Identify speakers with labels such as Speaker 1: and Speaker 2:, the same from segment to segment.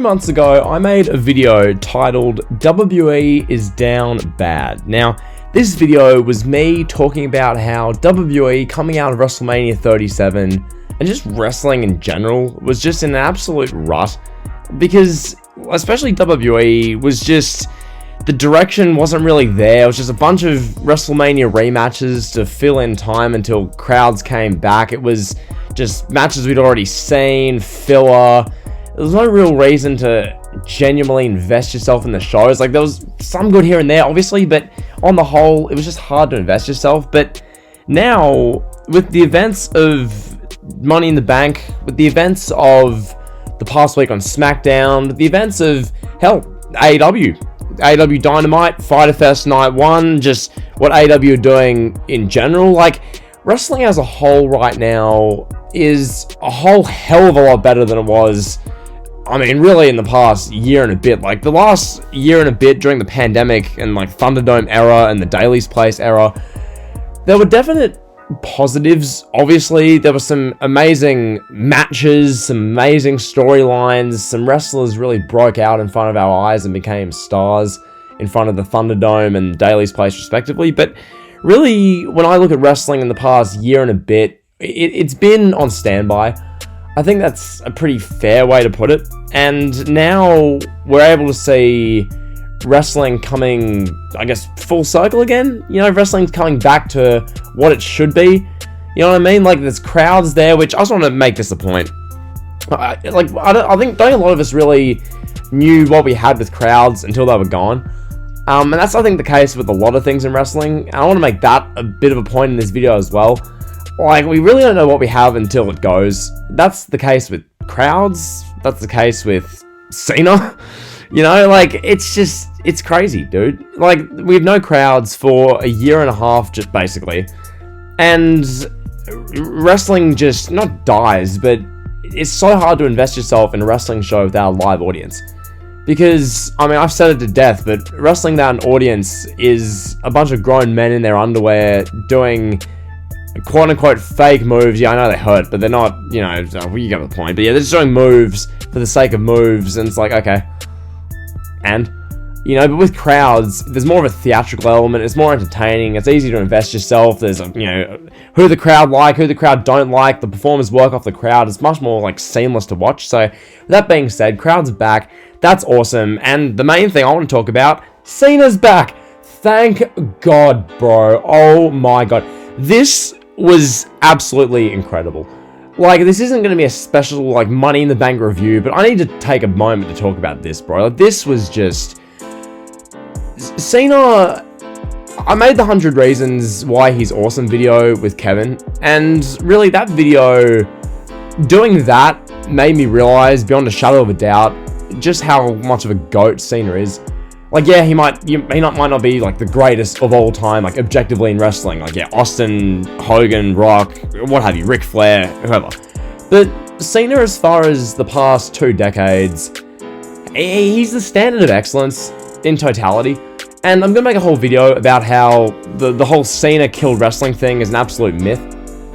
Speaker 1: months ago, I made a video titled WWE is down bad. Now, this video was me talking about how WWE coming out of WrestleMania 37 and just wrestling in general was just in an absolute rut, because especially WWE was just, the direction wasn't really there. It was just a bunch of WrestleMania rematches to fill in time until crowds came back. It was just matches we'd already seen, filler. There was no real reason to genuinely invest yourself in the shows. Like, there was some good here and there, obviously, but on the whole, it was just hard to invest yourself. But now, with the events of Money in the Bank, with the events of the past week on SmackDown, with the events of, hell, AEW Dynamite, Fyter Fest Night 1, just what AEW are doing in general, like, wrestling as a whole right now is a whole hell of a lot better than it was, I mean, really in the past year and a bit. Like, the last year and a bit during the pandemic and, like, Thunderdome era and the Daily's Place era, there were definite positives. Obviously, there were some amazing matches, some amazing storylines, some wrestlers really broke out in front of our eyes and became stars in front of the Thunderdome and Daily's Place respectively. But really, when I look at wrestling in the past year and a bit, it's been on standby. I think that's a pretty fair way to put it. And now we're able to see wrestling coming, I guess, full circle again. You know, wrestling's coming back to what it should be. You know what I mean? Like, there's crowds there, which I just want to make this a point. I think a lot of us really knew what we had with crowds until they were gone. And that's, I think, the case with a lot of things in wrestling. And I want to make that a bit of a point in this video as well. Like, we really don't know what we have until it goes. That's the case with crowds. That's the case with Cena. You know, like, it's crazy, dude. Like, we have no crowds for a year and a half, just basically. And wrestling just, not dies, but it's so hard to invest yourself in a wrestling show without a live audience. Because, I mean, I've said it to death, but wrestling without an audience is a bunch of grown men in their underwear doing quote-unquote fake moves. Yeah, I know they hurt, but they're not, you know, you get the point. But yeah, they're just doing moves for the sake of moves, and it's like, okay. And, you know, but with crowds, there's more of a theatrical element. It's more entertaining. It's easy to invest yourself. There's, you know, who the crowd like, who the crowd don't like. The performers work off the crowd. It's much more, like, seamless to watch. So, with that being said, crowds are back. That's awesome. And the main thing I want to talk about, Cena's back. Thank God, bro. Oh my God. This was absolutely incredible. Like, this isn't going to be a special, like, Money in the Bank review, but I need to take a moment to talk about this, bro. Like, this was just... Cena... I made the 100 Reasons Why He's Awesome video with Kevin, and really, that video, doing that made me realize, beyond a shadow of a doubt, just how much of a GOAT Cena is. Like, yeah, he might not be, like, the greatest of all time, like, objectively in wrestling. Like, yeah, Austin, Hogan, Rock, what have you, Ric Flair, whoever. But Cena, as far as the past 2 decades, he's the standard of excellence in totality. And I'm gonna make a whole video about how the whole Cena killed wrestling thing is an absolute myth.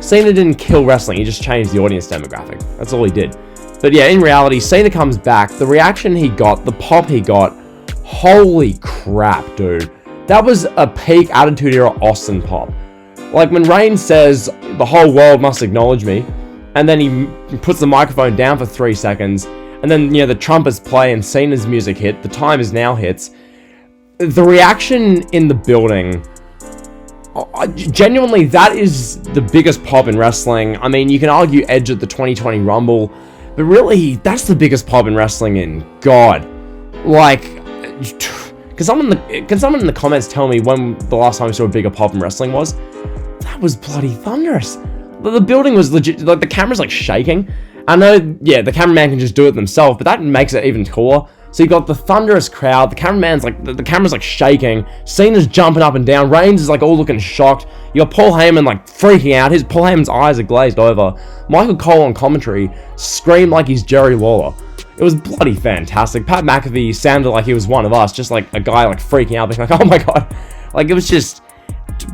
Speaker 1: Cena didn't kill wrestling, he just changed the audience demographic. That's all he did. But yeah, in reality, Cena comes back, the reaction he got, the pop he got, holy crap, dude. That was a peak Attitude Era Austin pop. Like, when Reigns says, the whole world must acknowledge me, and then he puts the microphone down for 3 seconds, and then, you know, the trumpets play and Cena's music hit, the Time Is Now hits. The reaction in the building, genuinely, that is the biggest pop in wrestling. I mean, you can argue Edge at the 2020 Rumble, but really, that's the biggest pop in wrestling in God. Like, can someone in the comments tell me when the last time we saw a bigger pop in wrestling was? That was bloody thunderous. The building was legit, like, the camera's like shaking. I know, yeah, the cameraman can just do it themselves, but that makes it even cooler. So you got the thunderous crowd, the cameraman's like, the camera's like shaking, Cena's jumping up and down, Reigns is like all looking shocked, you got Paul Heyman like freaking out, Paul Heyman's eyes are glazed over, Michael Cole on commentary screamed like he's Jerry Lawler. It was bloody fantastic. Pat McAfee sounded like he was one of us, just like a guy like freaking out, being like, oh my God. Like, it was just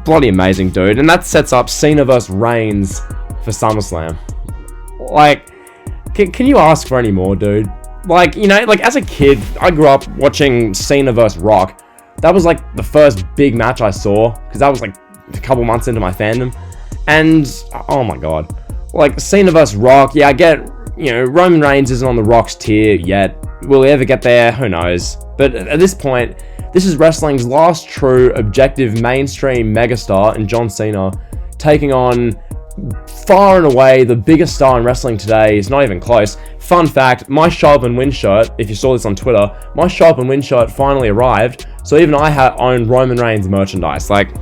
Speaker 1: bloody amazing, dude. And that sets up Cena versus Reigns for SummerSlam. Like, can you ask for any more, dude? Like, you know, like as a kid, I grew up watching Cena versus Rock. That was like the first big match I saw, because that was like a couple months into my fandom. And, oh my god. Like, Cena versus Rock, yeah, I get, you know, Roman Reigns isn't on the Rock's tier yet. Will he ever get there? Who knows? But at this point, this is wrestling's last true, objective, mainstream megastar in John Cena, taking on far and away the biggest star in wrestling today. Is not even close. Fun fact, my Show Up and Win shirt, if you saw this on Twitter, my Show Up and Win shirt finally arrived, so even I own Roman Reigns merchandise. Like,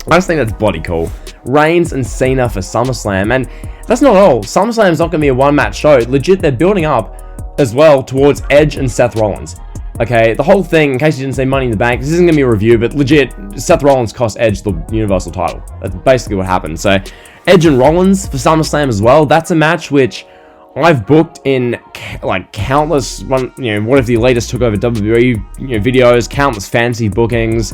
Speaker 1: I just think that's bloody cool. Reigns and Cena for SummerSlam, and that's not all. SummerSlam's not going to be a one-match show. Legit, they're building up as well towards Edge and Seth Rollins. Okay, the whole thing, in case you didn't say Money in the Bank, this isn't going to be a review, but legit, Seth Rollins cost Edge the Universal title. That's basically what happened. So, Edge and Rollins for SummerSlam as well. That's a match which I've booked in, like, countless, what if the latest took over WWE, videos, countless fantasy bookings.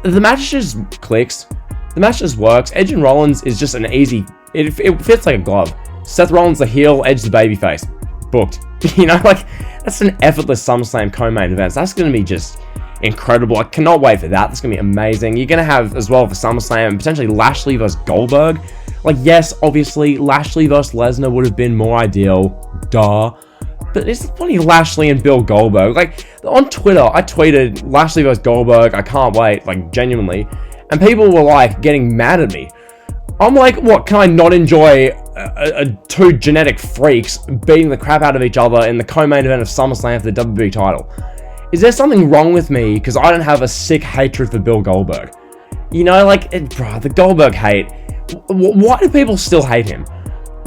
Speaker 1: The match just clicks. The match just works. Edge and Rollins is just an easy, it fits like a glove. Seth Rollins the heel, Edge the babyface. Booked. Like, that's an effortless SummerSlam co-main event. So that's going to be just incredible. I cannot wait for that. That's going to be amazing. You're going to have, as well, for SummerSlam, potentially Lashley versus Goldberg. Like, yes, obviously, Lashley versus Lesnar would have been more ideal. Duh. But it's funny, Lashley and Bill Goldberg. Like, on Twitter, I tweeted, Lashley versus Goldberg, I can't wait, like, genuinely. And people were, like, getting mad at me. I'm like, what, can I not enjoy two genetic freaks beating the crap out of each other in the co-main event of SummerSlam for the WWE title? Is there something wrong with me because I don't have a sick hatred for Bill Goldberg? The Goldberg hate. Why do people still hate him?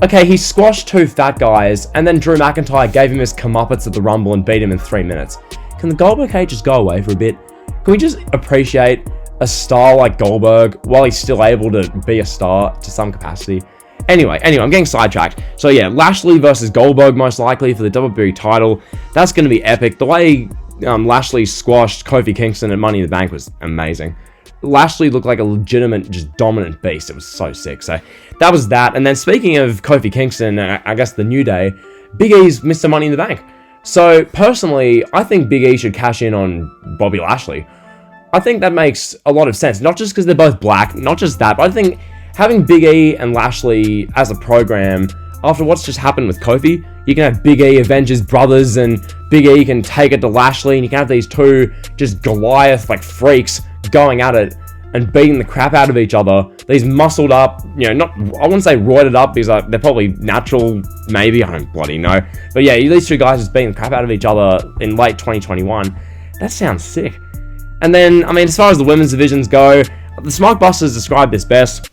Speaker 1: Okay, he squashed two fat guys, and then Drew McIntyre gave him his comeuppance at the Rumble and beat him in 3 minutes. Can the Goldberg hate just go away for a bit? Can we just appreciate a star like Goldberg while he's still able to be a star to some capacity? Anyway, I'm getting sidetracked. So yeah, Lashley versus Goldberg most likely for the WWE title. That's going to be epic. The way Lashley squashed Kofi Kingston at Money in the Bank was amazing. Lashley looked like a legitimate, just dominant beast. It was so sick. So that was that. And then speaking of Kofi Kingston, I guess the New Day, Big E's Mr. Money in the Bank. So personally, I think Big E should cash in on Bobby Lashley. I think that makes a lot of sense. Not just because they're both black, not just that, but I think having Big E and Lashley as a program, after what's just happened with Kofi, you can have Big E avenge his brothers, and Big E can take it to Lashley, and you can have these two just Goliath, like, freaks going at it and beating the crap out of each other. These muscled up, I wouldn't say roided up, because they're probably natural, maybe, I don't bloody know. But yeah, these two guys just beating the crap out of each other in late 2021. That sounds sick. And then, as far as the women's divisions go, the Smart Busters described this best.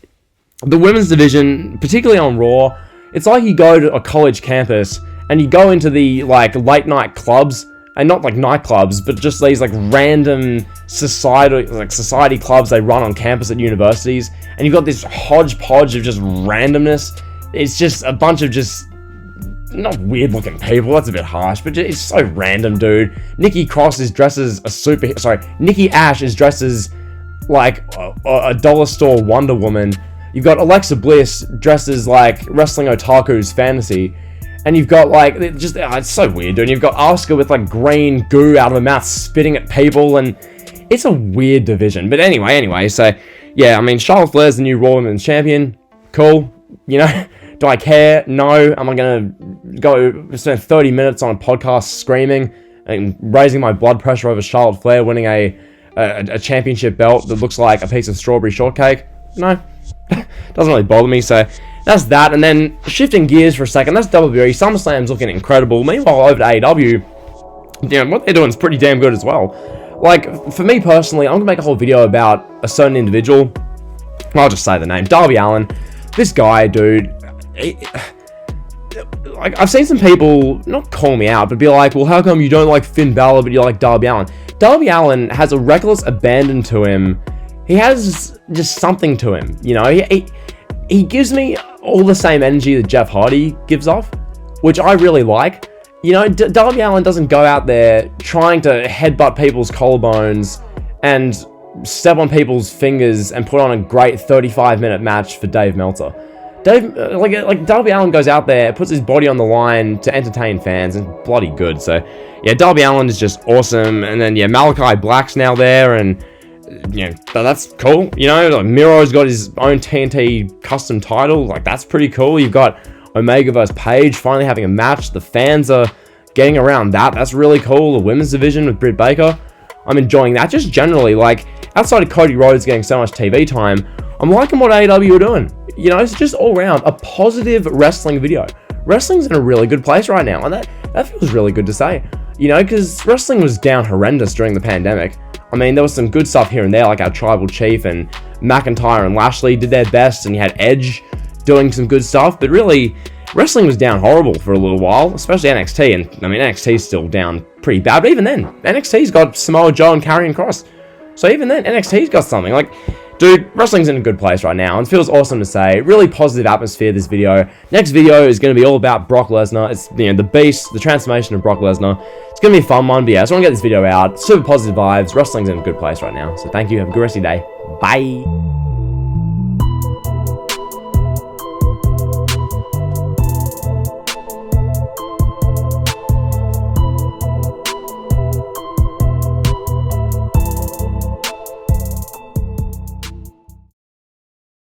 Speaker 1: The women's division, particularly on Raw, it's like you go to a college campus and you go into the, like, late night clubs, and not like nightclubs, but just these, like, random society clubs they run on campus at universities, and you've got this hodgepodge of just randomness. It's just a bunch of just not weird looking people, that's a bit harsh, but it's so random, dude. Nikki Ash is dressed as like a dollar store Wonder Woman. You've got Alexa Bliss dressed as, like, wrestling otaku's fantasy. And you've got, like, it's so weird, dude. And you've got Asuka with, like, green goo out of her mouth spitting at people, and it's a weird division. But anyway, so, yeah, Charlotte Flair's the new Raw Women's Champion. Cool. Do I care? No. Am I going to go spend 30 minutes on a podcast screaming and raising my blood pressure over Charlotte Flair winning a championship belt that looks like a piece of strawberry shortcake? No. Doesn't really bother me, so that's that. And then shifting gears for a second, that's WWE. SummerSlam's looking incredible. Meanwhile, over to AEW, what they're doing is pretty damn good as well. Like, for me personally, I'm gonna make a whole video about a certain individual. I'll just say the name, Darby Allin. This guy, dude, like, I've seen some people not call me out, but be like, well, how come you don't like Finn Balor, but you like Darby Allin? Darby Allin has a reckless abandon to him. He has just something to him, he gives me all the same energy that Jeff Hardy gives off, which I really like. Darby Allin doesn't go out there trying to headbutt people's collarbones and step on people's fingers and put on a great 35-minute match for Dave Meltzer. like Darby Allin goes out there, puts his body on the line to entertain fans, and bloody good. So yeah, Darby Allin is just awesome. And then yeah, Malachi Black's now there, and you know, that's cool. You know, like Miro's got his own TNT custom title. Like, that's pretty cool. You've got Omega versus Paige finally having a match. The fans are getting around that. That's really cool. The women's division with Britt Baker, I'm enjoying that. Just generally, like, outside of Cody Rhodes getting so much TV time, I'm liking what AEW are doing. You know, it's just all around a positive wrestling video. Wrestling's in a really good place right now, and that feels really good to say. You know, because wrestling was down horrendous during the pandemic. I mean, there was some good stuff here and there, like our Tribal Chief and McIntyre and Lashley did their best, and you had Edge doing some good stuff, but really, wrestling was down horrible for a little while, especially NXT, and I mean, NXT's still down pretty bad, but even then, NXT's got Samoa Joe and Karrion Kross, so even then, NXT's got something. Like, dude, wrestling's in a good place right now, and it feels awesome to say. Really positive atmosphere, this video. Next video is going to be all about Brock Lesnar. It's, you know, the beast, the transformation of Brock Lesnar. It's going to be a fun one, but yeah, I just want to get this video out. Super positive vibes. Wrestling's in a good place right now, so thank you. Have a good rest of your day. Bye.